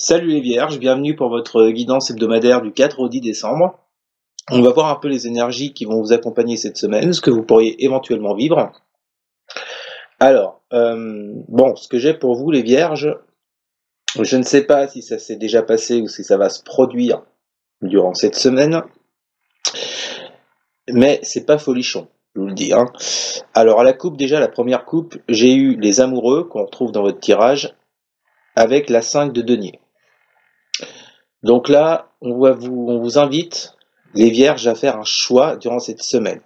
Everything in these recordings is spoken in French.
Salut les vierges, bienvenue pour votre guidance hebdomadaire du 4 au 10 décembre. On va voir un peu les énergies qui vont vous accompagner cette semaine, ce que vous pourriez éventuellement vivre. Alors, ce que j'ai pour vous les vierges, je ne sais pas si ça s'est déjà passé ou si ça va se produire durant cette semaine, mais c'est pas folichon, je vous le dis. Alors à la coupe, déjà la première coupe, j'ai eu les amoureux qu'on retrouve dans votre tirage avec la 5 de denier. Donc là, on vous invite, les vierges, à faire un choix durant cette semaine.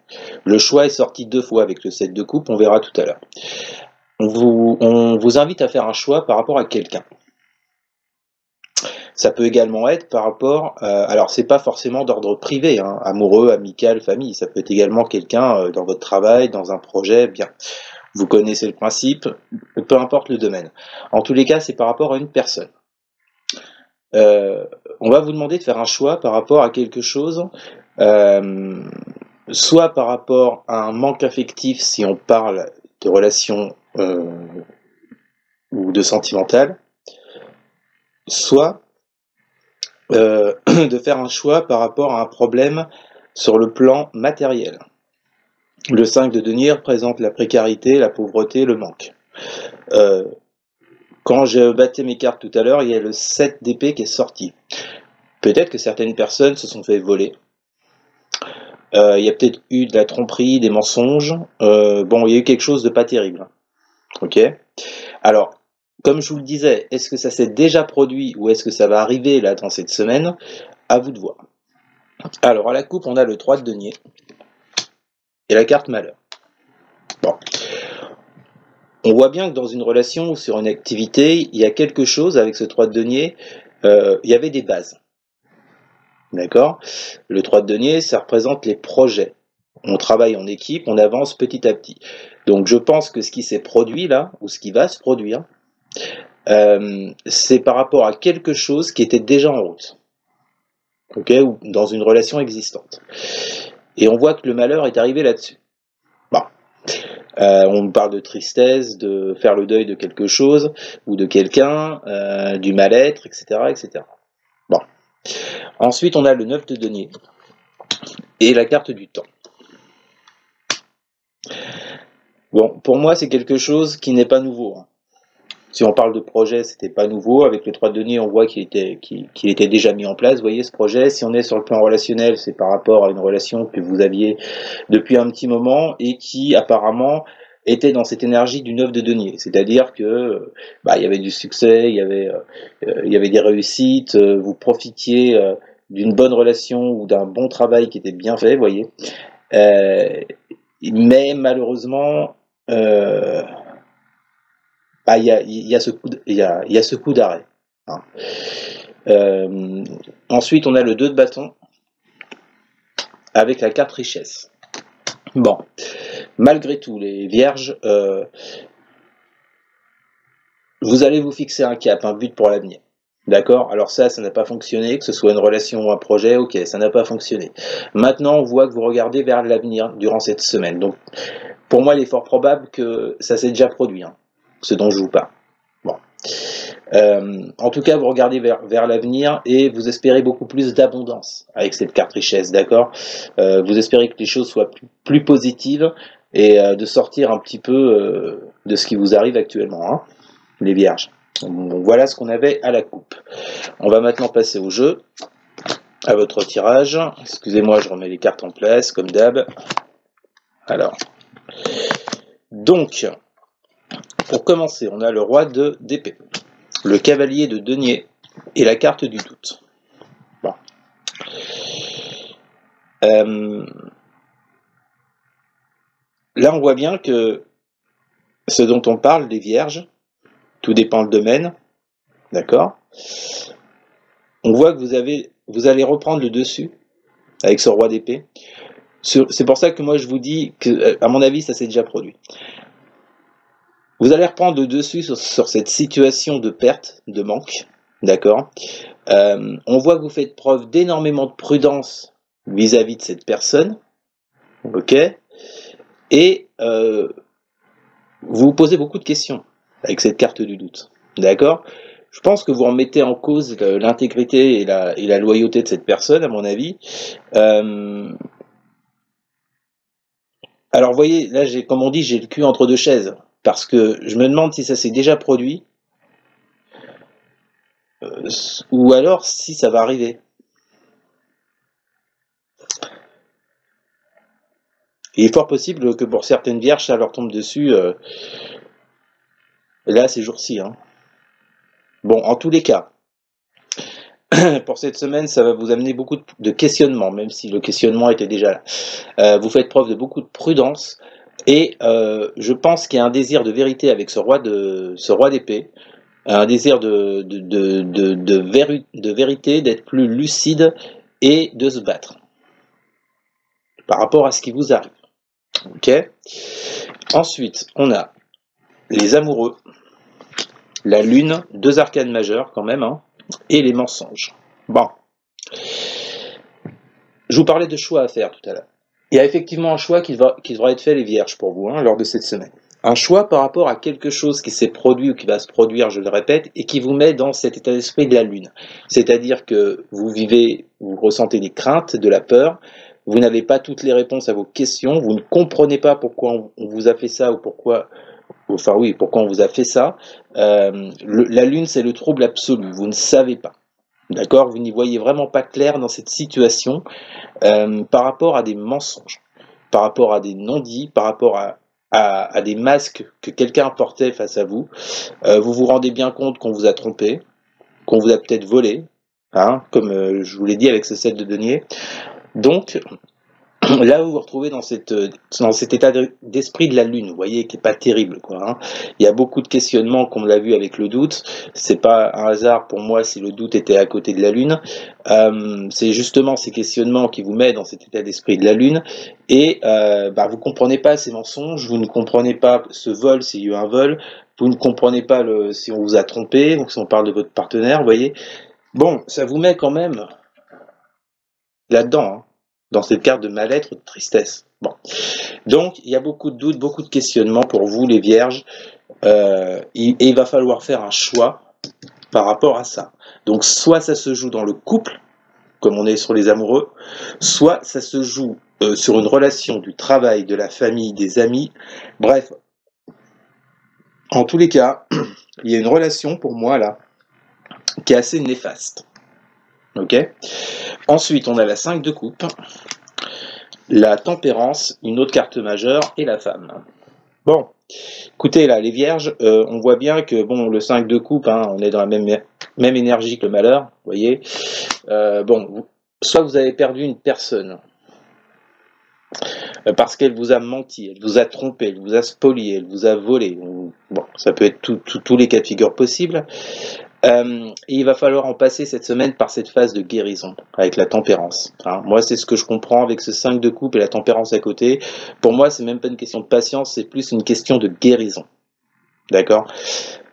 Le choix est sorti 2 fois avec le 7 de coupe, on verra tout à l'heure. On vous invite à faire un choix par rapport à quelqu'un. Ça peut également être par rapport, alors c'est pas forcément d'ordre privé, amoureux, amical, famille, ça peut être également quelqu'un dans votre travail, dans un projet, bien. Vous connaissez le principe, peu importe le domaine. En tous les cas, c'est par rapport à une personne. On va vous demander de faire un choix par rapport à quelque chose, soit par rapport à un manque affectif si on parle de relations ou de sentimentales, soit de faire un choix par rapport à un problème sur le plan matériel. Le 5 de denier représente la précarité, la pauvreté, le manque. Quand je battais mes cartes tout à l'heure, il y a le 7 d'épée qui est sorti. Peut-être que certaines personnes se sont fait voler. Il y a peut-être eu de la tromperie, des mensonges. Il y a eu quelque chose de pas terrible. Ok. Alors, comme je vous le disais, est-ce que ça s'est déjà produit ou est-ce que ça va arriver là dans cette semaine? À vous de voir. Alors, à la coupe, on a le 3 de denier et la carte malheur. Bon. On voit bien que dans une relation ou sur une activité, il y a quelque chose avec ce 3 de denier. Il y avait des bases. D'accord? Le 3 de denier, ça représente les projets. On travaille en équipe, on avance petit à petit. Donc je pense que ce qui s'est produit là, ou ce qui va se produire, c'est par rapport à quelque chose qui était déjà en route. Ok? Ou dans une relation existante. Et on voit que le malheur est arrivé là-dessus. Bon. On parle de tristesse, de faire le deuil de quelque chose, ou de quelqu'un, du mal-être, etc., etc. Bon. Ensuite, on a le 9 de denier et la carte du temps. Bon, pour moi, c'est quelque chose qui n'est pas nouveau. Si on parle de projet, c'était pas nouveau. Avec le 3 de denier, on voit qu'il était déjà mis en place. Vous voyez ce projet. Si on est sur le plan relationnel, c'est par rapport à une relation que vous aviez depuis un petit moment et qui apparemment était dans cette énergie du 9 de denier. C'est-à-dire que il y avait du succès, il y avait des réussites, vous profitiez d'une bonne relation ou d'un bon travail qui était bien fait, vous voyez. Mais malheureusement, il y a ce coup d'arrêt. Ensuite, on a le 2 de bâton avec la carte richesse. Bon, malgré tout, les vierges, vous allez vous fixer un cap, un but pour l'avenir. D'accord? Alors ça n'a pas fonctionné, que ce soit une relation ou un projet, ok, ça n'a pas fonctionné. Maintenant, on voit que vous regardez vers l'avenir durant cette semaine. Donc, pour moi, il est fort probable que ça s'est déjà produit, ce dont je vous parle. Bon. En tout cas, vous regardez vers l'avenir et vous espérez beaucoup plus d'abondance avec cette carte richesse, d'accord? Vous espérez que les choses soient plus positives et de sortir un petit peu de ce qui vous arrive actuellement, les vierges. Donc, voilà ce qu'on avait à la coupe. On va maintenant passer au jeu, à votre tirage. Excusez-moi, je remets les cartes en place, comme d'hab. Alors, donc, pour commencer, on a le roi d'épée, le cavalier de denier et la carte du doute. Bon. Là, on voit bien que ce dont on parle, les vierges, tout dépend le domaine, d'accord? On voit que vous allez reprendre le dessus avec ce roi d'épée. C'est pour ça que moi je vous dis que, à mon avis, ça s'est déjà produit. Vous allez reprendre le dessus sur cette situation de perte, de manque, d'accord? On voit que vous faites preuve d'énormément de prudence vis-à-vis de cette personne, ok? Et vous vous posez beaucoup de questions avec cette carte du doute, d'accord? Je pense que vous remettez en cause l'intégrité et la loyauté de cette personne, à mon avis. Alors, vous voyez, là, comme on dit, j'ai le cul entre deux chaises. Parce que je me demande si ça s'est déjà produit, ou alors si ça va arriver. Il est fort possible que pour certaines vierges, ça leur tombe dessus, là, ces jours-ci. Hein. Bon, en tous les cas, pour cette semaine, ça va vous amener beaucoup de questionnements, même si le questionnement était déjà là. Vous faites preuve de beaucoup de prudence, et je pense qu'il y a un désir de vérité avec ce roi d'épée, un désir de vérité, d'être plus lucide et de se battre par rapport à ce qui vous arrive. Ok. Ensuite, on a les amoureux, la lune, 2 arcanes majeures quand même, hein, et les mensonges. Bon. Je vous parlais de choix à faire tout à l'heure. Il y a effectivement un choix qui devra être fait, les vierges, pour vous, hein, lors de cette semaine. Un choix par rapport à quelque chose qui s'est produit ou qui va se produire, je le répète, et qui vous met dans cet état d'esprit de la lune. C'est-à-dire que vous ressentez des craintes, de la peur, vous n'avez pas toutes les réponses à vos questions, vous ne comprenez pas pourquoi on vous a fait ça ou pourquoi on vous a fait ça. La lune, c'est le trouble absolu, vous ne savez pas. D'accord, vous n'y voyez vraiment pas clair dans cette situation par rapport à des mensonges, par rapport à des non-dits, par rapport à des masques que quelqu'un portait face à vous. Vous vous rendez bien compte qu'on vous a trompé, qu'on vous a peut-être volé, hein, comme je vous l'ai dit avec ce 7 de denier. Donc, là, vous vous retrouvez dans cet état d'esprit de la lune, vous voyez, qui est pas terrible, quoi. Hein. Il y a beaucoup de questionnements, comme on l'a vu avec le doute. C'est pas un hasard pour moi si le doute était à côté de la lune. C'est justement ces questionnements qui vous mettent dans cet état d'esprit de la lune. Et vous comprenez pas ces mensonges, vous ne comprenez pas ce vol s'il y a eu un vol, vous ne comprenez pas si on vous a trompé, donc si on parle de votre partenaire, vous voyez. Bon, ça vous met quand même là-dedans. Hein. Dans cette carte de mal-être, de tristesse. Bon. Donc, il y a beaucoup de doutes, beaucoup de questionnements pour vous, les vierges, et il va falloir faire un choix par rapport à ça. Donc, soit ça se joue dans le couple, comme on est sur les amoureux, soit ça se joue sur une relation du travail, de la famille, des amis, bref. En tous les cas, il y a une relation, pour moi, là, qui est assez néfaste. Ok. Ensuite, on a la 5 de coupe, la tempérance, une autre carte majeure, et la femme. Bon, écoutez, là, les vierges, on voit bien que, bon, le 5 de coupe, hein, on est dans la même énergie que le malheur, vous voyez. Soit vous avez perdu une personne, parce qu'elle vous a menti, elle vous a trompé, elle vous a spolié, elle vous a volé. Bon, ça peut être tous les cas de figure possibles. Et il va falloir en passer cette semaine par cette phase de guérison avec la tempérance. Hein. Moi, c'est ce que je comprends avec ce 5 de coupe et la tempérance à côté. Pour moi, c'est même pas une question de patience, c'est plus une question de guérison. D'accord ?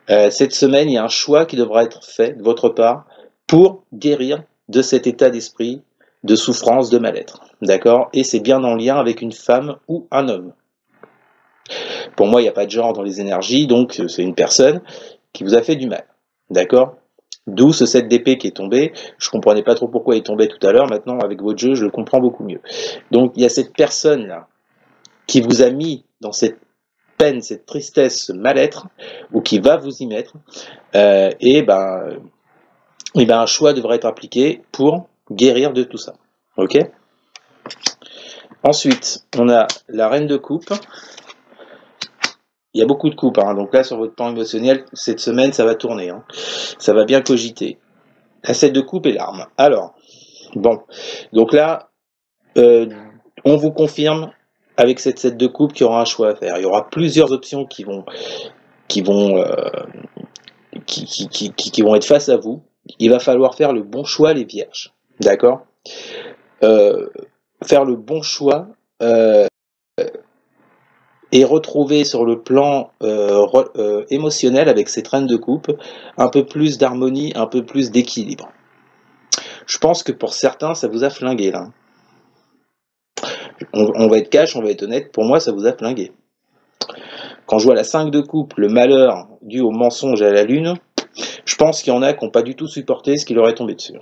Cette semaine, il y a un choix qui devra être fait de votre part pour guérir de cet état d'esprit de souffrance, de mal-être. D'accord ? Et c'est bien en lien avec une femme ou un homme. Pour moi, il n'y a pas de genre dans les énergies, donc c'est une personne qui vous a fait du mal. D'accord ? D'où ce 7 d'épée qui est tombé. Je comprenais pas trop pourquoi il tombait tout à l'heure. Maintenant, avec votre jeu, je le comprends beaucoup mieux. Donc, il y a cette personne-là qui vous a mis dans cette peine, cette tristesse, ce mal-être, ou qui va vous y mettre. Un choix devrait être appliqué pour guérir de tout ça. Ok ? Ensuite, on a la reine de coupe. Il y a beaucoup de coupes, hein. Donc là, sur votre plan émotionnel, cette semaine, ça va tourner. Hein. Ça va bien cogiter. La 7 de coupe et l'arme. Alors, bon. Donc là, on vous confirme, avec cette 7 de coupe, qu'il y aura un choix à faire. Il y aura plusieurs options qui vont être face à vous. Il va falloir faire le bon choix, les vierges. D'accord ? Faire le bon choix... et retrouver sur le plan émotionnel avec cette reine de coupe un peu plus d'harmonie, un peu plus d'équilibre. Je pense que pour certains, ça vous a flingué là. On va être cash, on va être honnête, pour moi ça vous a flingué. Quand je vois la 5 de coupe, le malheur dû au mensonge à la lune, Je pense qu'il y en a qui n'ont pas du tout supporté ce qui leur est tombé dessus.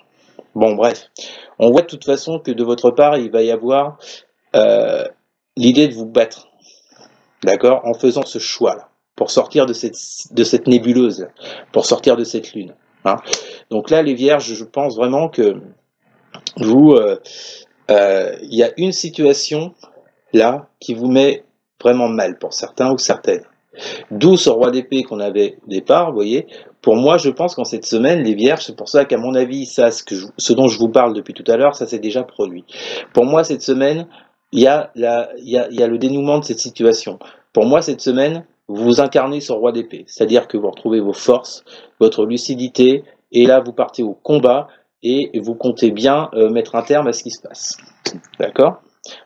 Bon, bref. On voit de toute façon que de votre part, il va y avoir l'idée de vous battre, d'accord, en faisant ce choix-là, pour sortir de cette nébuleuse, pour sortir de cette lune. Hein. Donc là, les vierges, je pense vraiment que vous, il y a une situation là qui vous met vraiment mal pour certains ou certaines. D'où ce roi d'épée qu'on avait au départ, vous voyez. Pour moi, je pense qu'en cette semaine, les vierges, c'est pour ça qu'à mon avis, ça, ce dont je vous parle depuis tout à l'heure, ça s'est déjà produit. Pour moi, cette semaine, il y a le dénouement de cette situation. Pour moi, cette semaine, vous incarnez ce roi d'épée, c'est-à-dire que vous retrouvez vos forces, votre lucidité, et là, vous partez au combat, et vous comptez bien mettre un terme à ce qui se passe. D'accord ?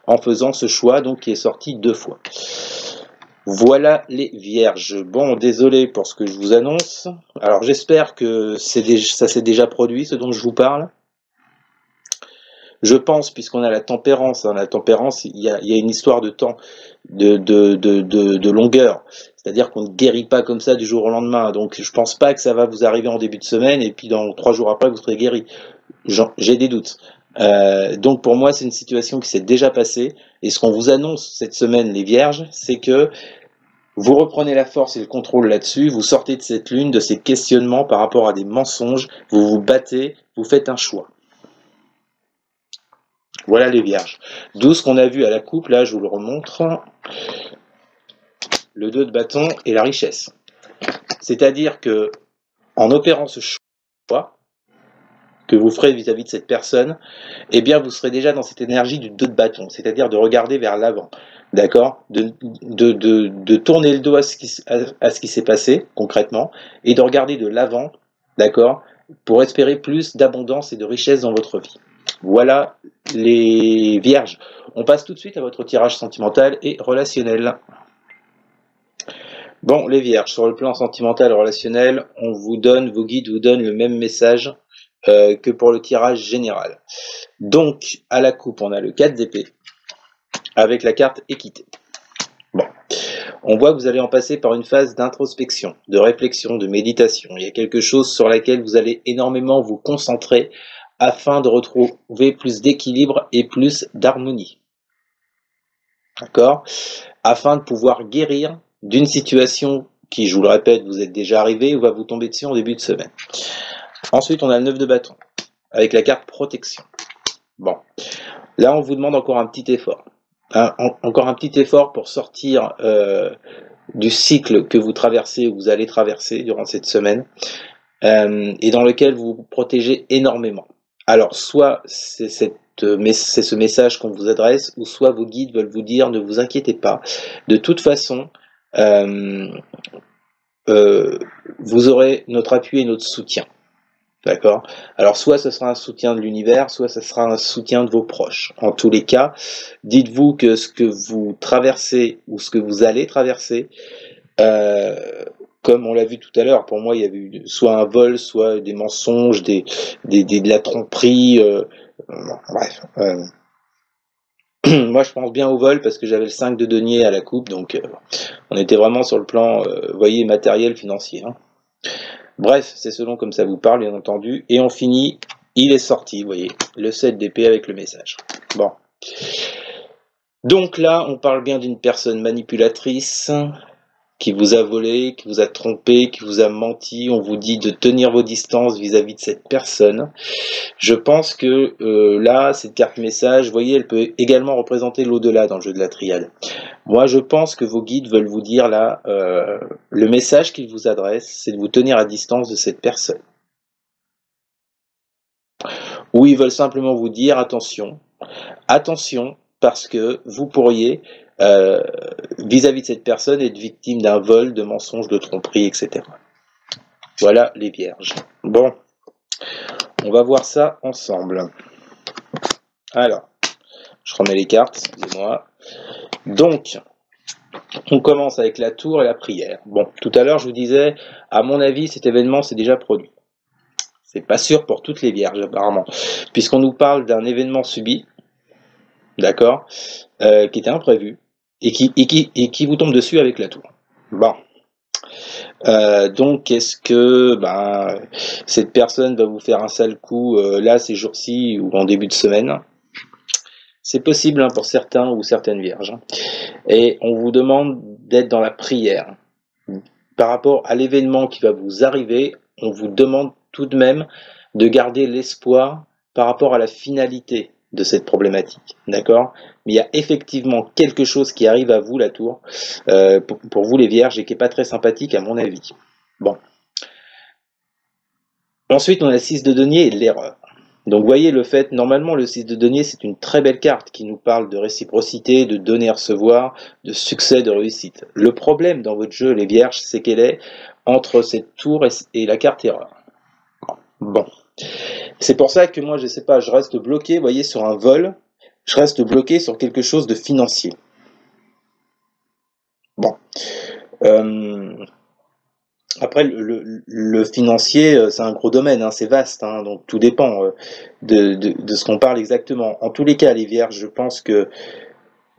En faisant ce choix, donc, qui est sorti 2 fois. Voilà les vierges. Bon, désolé pour ce que je vous annonce. Alors j'espère que ça s'est déjà produit, ce dont je vous parle. Je pense, puisqu'on a la tempérance, hein, la tempérance, il y a une histoire de temps, de longueur. C'est-à-dire qu'on ne guérit pas comme ça du jour au lendemain. Donc je pense pas que ça va vous arriver en début de semaine et puis dans 3 jours après vous serez guéri. J'ai des doutes. Donc pour moi c'est une situation qui s'est déjà passée. Et ce qu'on vous annonce cette semaine, les vierges, c'est que vous reprenez la force et le contrôle là-dessus, vous sortez de cette lune, de ces questionnements par rapport à des mensonges, vous vous battez, vous faites un choix. Voilà les vierges. D'où ce qu'on a vu à la coupe, là je vous le remontre, le 2 de bâton et la richesse. C'est-à-dire que en opérant ce choix que vous ferez vis-à-vis de cette personne, eh bien vous serez déjà dans cette énergie du 2 de bâton, c'est-à-dire de regarder vers l'avant. D'accord, de tourner le dos à ce qui s'est passé concrètement et de regarder de l'avant, d'accord, pour espérer plus d'abondance et de richesse dans votre vie. Voilà les vierges. On passe tout de suite à votre tirage sentimental et relationnel. Bon, les vierges, sur le plan sentimental et relationnel, vos guides vous donnent le même message que pour le tirage général. Donc, à la coupe, on a le 4 d'épée avec la carte équité. Bon, on voit que vous allez en passer par une phase d'introspection, de réflexion, de méditation. Il y a quelque chose sur laquelle vous allez énormément vous concentrer afin de retrouver plus d'équilibre et plus d'harmonie. D'accord ? Afin de pouvoir guérir d'une situation qui, je vous le répète, vous êtes déjà arrivé ou va vous tomber dessus en début de semaine. Ensuite, on a le 9 de bâton avec la carte protection. Bon, là, on vous demande encore un petit effort. Encore un petit effort pour sortir du cycle que vous traversez ou vous allez traverser durant cette semaine et dans lequel vous vous protégez énormément. Alors, soit c'est ce message qu'on vous adresse, ou soit vos guides veulent vous dire ne vous inquiétez pas. De toute façon, vous aurez notre appui et notre soutien. D'accord ? Alors, soit ce sera un soutien de l'univers, soit ce sera un soutien de vos proches. En tous les cas, dites-vous que ce que vous traversez ou ce que vous allez traverser, comme on l'a vu tout à l'heure, pour moi, il y avait eu soit un vol, soit des mensonges, de la tromperie. Bref. Moi, je pense bien au vol parce que j'avais le 5 de denier à la coupe, donc on était vraiment sur le plan, voyez, matériel, financier. Hein. Bref, c'est selon comme ça vous parle, bien entendu. Et on finit, il est sorti, vous voyez, le 7 d'épée avec le message. Bon. Donc là, on parle bien d'une personne manipulatrice qui vous a volé, qui vous a trompé, qui vous a menti. On vous dit de tenir vos distances vis-à-vis de cette personne. Je pense que là, cette carte message, vous voyez, elle peut également représenter l'au-delà dans le jeu de la triade. Moi, je pense que vos guides veulent vous dire là, le message qu'ils vous adressent, c'est de vous tenir à distance de cette personne. Ou ils veulent simplement vous dire, attention, parce que vous pourriez, vis-à-vis de cette personne, être victime d'un vol, de mensonges, de tromperie, etc. Voilà les vierges. Bon, on va voir ça ensemble. Alors, je remets les cartes, excusez-moi. Donc, on commence avec la tour et la prière. Bon, tout à l'heure, je vous disais, à mon avis, cet événement s'est déjà produit. C'est pas sûr pour toutes les vierges, apparemment, puisqu'on nous parle d'un événement subi, d'accord, qui était imprévu, et qui vous tombe dessus avec la tour. Bon. Donc, est-ce que cette personne va vous faire un sale coup là, ces jours-ci, ou en début de semaine? C'est possible hein, pour certains ou certaines vierges. Et on vous demande d'être dans la prière. Par rapport à l'événement qui va vous arriver, on vous demande tout de même de garder l'espoir par rapport à la finalité de cette problématique, d'accord? Mais il y a effectivement quelque chose qui arrive à vous, la tour, pour vous les vierges, et qui n'est pas très sympathique à mon avis. Bon. Ensuite, on a le 6 de denier et l'erreur. Donc vous voyez le fait, normalement le 6 de denier c'est une très belle carte qui nous parle de réciprocité, de donner-recevoir, de succès, de réussite. Le problème dans votre jeu les vierges c'est qu'elle est entre cette tour et la carte erreur. Bon, c'est pour ça que moi je sais pas, je reste bloqué, vous voyez, sur un vol, je reste bloqué sur quelque chose de financier. Bon. Après, le financier, c'est un gros domaine, hein, c'est vaste, hein, donc tout dépend de ce qu'on parle exactement. En tous les cas, les vierges, je pense que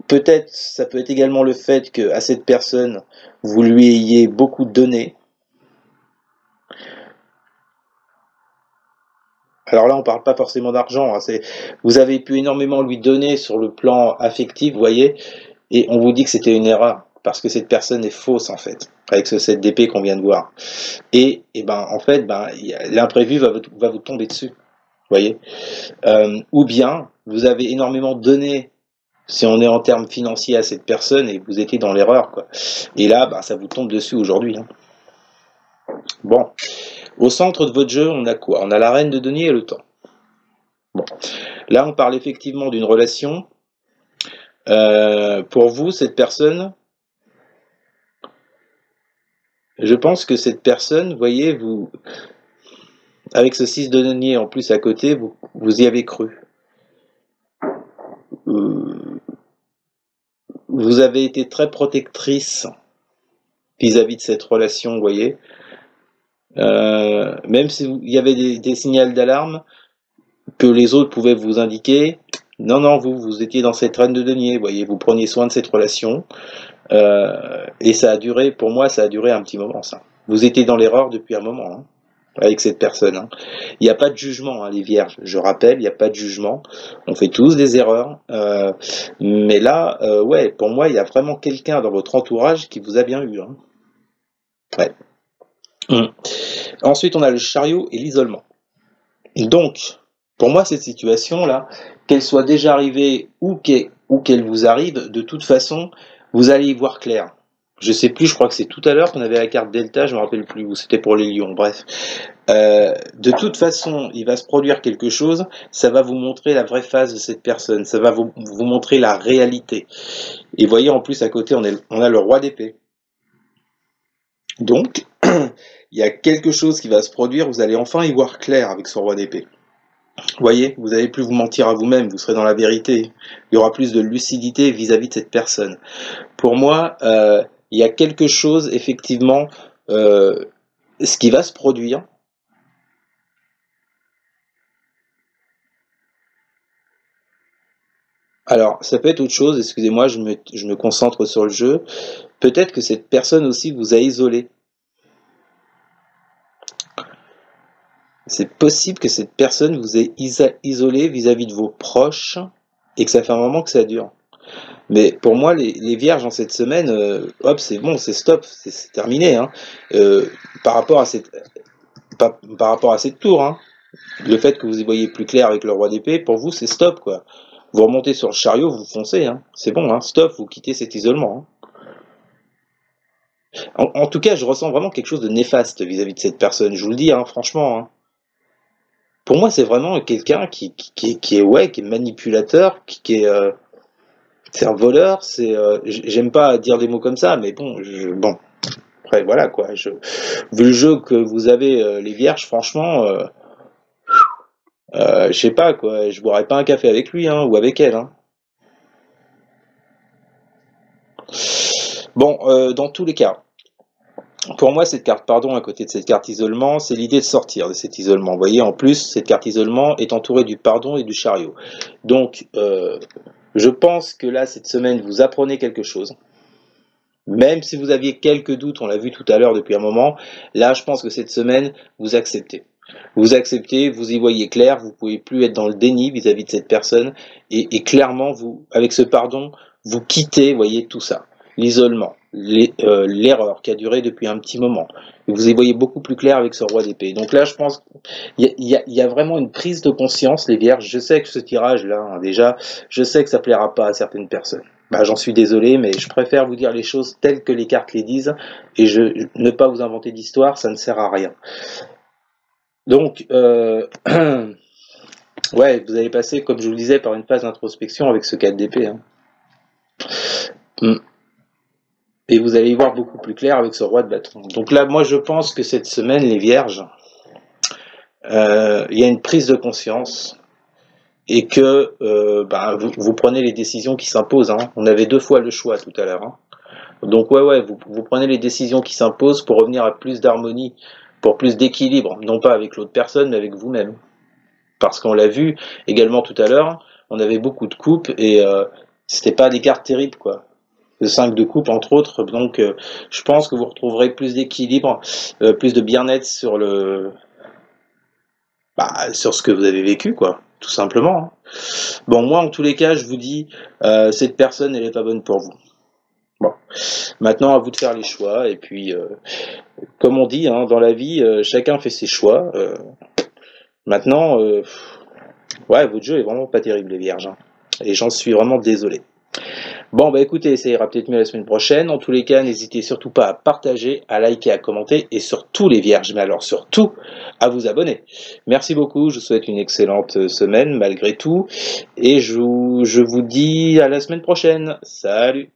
peut-être, ça peut être également le fait qu'à cette personne, vous lui ayez beaucoup donné. Alors là, on parle pas forcément d'argent, hein, vous avez pu énormément lui donner sur le plan affectif, vous voyez, et on vous dit que c'était une erreur, parce que cette personne est fausse, en fait, avec ce 7 d'épée qu'on vient de voir. Et en fait, l'imprévu va vous tomber dessus, vous voyez. Ou bien, vous avez énormément donné, si on est en termes financiers, à cette personne, et vous étiez dans l'erreur, quoi. Et là, ça vous tombe dessus aujourd'hui. Hein. Bon. Au centre de votre jeu, on a quoi? On a la reine de denier et le temps. Bon. Là, on parle effectivement d'une relation. Pour vous, cette personne, je pense que cette personne, vous voyez, vous, avec ce 6 de denier en plus à côté, vous y avez cru. Vous avez été très protectrice vis-à-vis de cette relation, vous voyez. Même s'il y avait des signaux d'alarme que les autres pouvaient vous indiquer, non, vous étiez dans cette reine de denier, vous voyez, vous preniez soin de cette relation, et ça a duré, pour moi, ça a duré un petit moment, ça. Vous étiez dans l'erreur depuis un moment, hein, avec cette personne. Hein. Il n'y a pas de jugement, hein, les vierges, je rappelle, il n'y a pas de jugement, on fait tous des erreurs, mais là, ouais, pour moi, il y a vraiment quelqu'un dans votre entourage qui vous a bien eu. Hein. Ouais. Ensuite, on a le chariot et l'isolement. Donc, pour moi, cette situation-là, qu'elle soit déjà arrivée ou qu'elle vous arrive, de toute façon, vous allez y voir clair. Je sais plus, je crois que c'est tout à l'heure qu'on avait la carte Delta, je me rappelle plus, ou c'était pour les lions, bref. De toute façon, il va se produire quelque chose, ça va vous montrer la vraie face de cette personne, ça va vous montrer la réalité. Et voyez, en plus, à côté, on a le roi d'épée. Donc, il y a quelque chose qui va se produire, vous allez enfin y voir clair avec ce roi d'épée. Vous voyez, vous n'allez plus vous mentir à vous-même, vous serez dans la vérité. Il y aura plus de lucidité vis-à-vis de cette personne. Pour moi, il y a quelque chose, effectivement, ce qui va se produire. Alors, ça peut être autre chose, excusez-moi, je me concentre sur le jeu. Peut-être que cette personne aussi vous a isolé. C'est possible que cette personne vous ait isolé vis-à-vis de vos proches et que ça fait un moment que ça dure. Mais pour moi, les vierges en cette semaine, hop, c'est bon, c'est stop, c'est terminé. Hein. Par rapport à cette tour, hein, le fait que vous y voyez plus clair avec le roi d'épée, pour vous, c'est stop, quoi. Vous remontez sur le chariot, vous foncez, hein. C'est bon, hein, stop, vous quittez cet isolement. Hein. En tout cas, je ressens vraiment quelque chose de néfaste vis-à-vis de cette personne, je vous le dis, hein, franchement. Hein. Pour moi, c'est vraiment quelqu'un qui est manipulateur, qui est... c'est un voleur, j'aime pas dire des mots comme ça, mais bon, après voilà quoi, vu le jeu que vous avez les vierges, franchement, je sais pas quoi, je boirais pas un café avec lui, hein, ou avec elle, hein. Bon, dans tous les cas, pour moi cette carte pardon à côté de cette carte isolement, c'est l'idée de sortir de cet isolement. Vous voyez, en plus, cette carte isolement est entourée du pardon et du chariot. Donc, je pense que là, cette semaine, vous apprenez quelque chose. Même si vous aviez quelques doutes, on l'a vu tout à l'heure depuis un moment, là je pense que cette semaine, vous acceptez. Vous acceptez, vous y voyez clair, vous pouvez plus être dans le déni vis-à-vis de cette personne, et clairement, vous, avec ce pardon, vous quittez, voyez, tout ça. L'isolement, l'erreur qui a duré depuis un petit moment. Vous y voyez beaucoup plus clair avec ce roi d'épée. Donc là, je pense qu'il y a vraiment une prise de conscience, les vierges. Je sais que ce tirage-là, hein, déjà, je sais que ça plaira pas à certaines personnes. Bah, j'en suis désolé, mais je préfère vous dire les choses telles que les cartes les disent, et ne pas vous inventer d'histoire, ça ne sert à rien. Donc, ouais, vous allez passer, comme je vous le disais, par une phase d'introspection avec ce 4 d'épée. Hein. Et vous allez y voir beaucoup plus clair avec ce roi de bâton. Donc là, moi, je pense que cette semaine, les vierges, il y a une prise de conscience, et que vous prenez les décisions qui s'imposent. Hein. On avait 2 fois le choix tout à l'heure. Hein. Donc ouais, vous prenez les décisions qui s'imposent pour revenir à plus d'harmonie, pour plus d'équilibre, non pas avec l'autre personne, mais avec vous-même. Parce qu'on l'a vu également tout à l'heure, on avait beaucoup de coupes, et c'était pas des cartes terribles, quoi. Le 5 de coupe, entre autres, donc je pense que vous retrouverez plus d'équilibre, plus de bien-être sur sur ce que vous avez vécu, quoi, tout simplement. Hein. Bon, moi, en tous les cas, je vous dis, cette personne, elle est pas bonne pour vous. Bon, maintenant, à vous de faire les choix, et puis, comme on dit, hein, dans la vie, chacun fait ses choix. Maintenant, ouais, votre jeu est vraiment pas terrible, les vierges, hein, et j'en suis vraiment désolé. Bon, bah écoutez, ça ira peut-être mieux la semaine prochaine. En tous les cas, n'hésitez surtout pas à partager, à liker, à commenter, et surtout les vierges, mais alors surtout à vous abonner. Merci beaucoup, je vous souhaite une excellente semaine malgré tout, et je vous dis à la semaine prochaine. Salut!